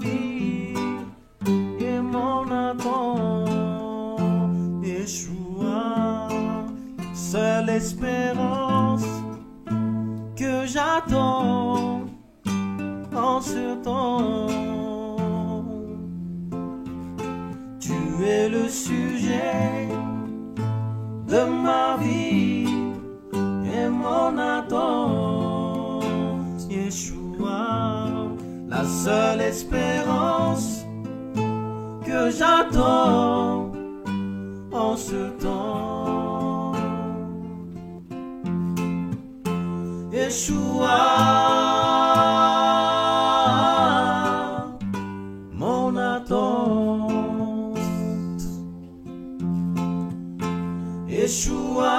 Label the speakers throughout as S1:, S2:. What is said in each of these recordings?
S1: vie et mon attente. Yeshua, seule espérance que j'attends en ce temps. Tu es le sujet de ma vie et mon attente. Yeshua, la seule espérance que j'attends en ce temps. Yeshua, mon attente. Yeshua,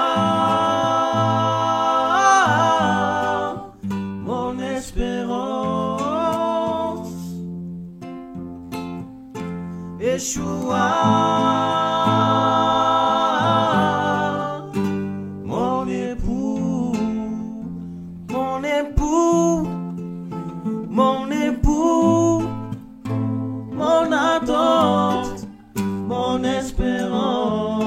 S1: mon espérance. Yeshua, mon époux, mon époux, mon époux, mon attente, mon espérance.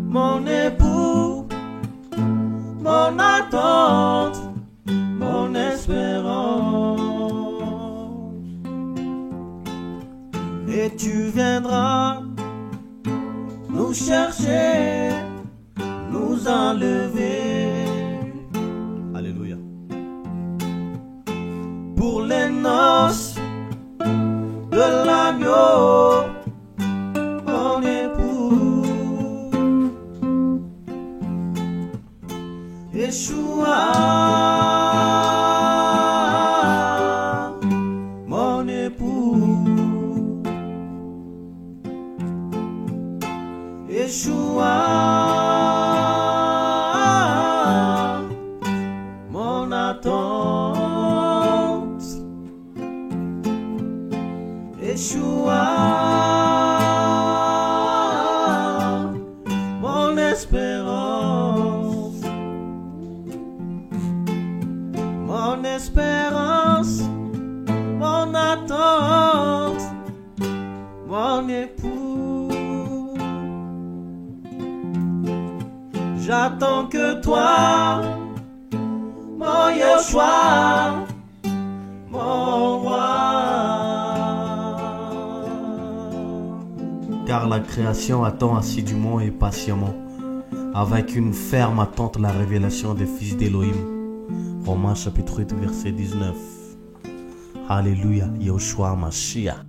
S1: Mon époux, mon attente, mon espérance. Et tu viendras nous chercher, nous enlever. Alléluia. Pour les noces de l'agneau, mon époux. Yeshua, mon époux. Yeshua, mon attente. Yeshua, mon espérance. Mon espérance, mon attente, mon époux. J'attends que toi, mon Yeshua, mon roi.
S2: Car la création attend assidûment et patiemment, avec une ferme attente, la révélation des fils d'Élohim. Romains chapitre 8 verset 19. Alléluia, Yeshua Mashiach.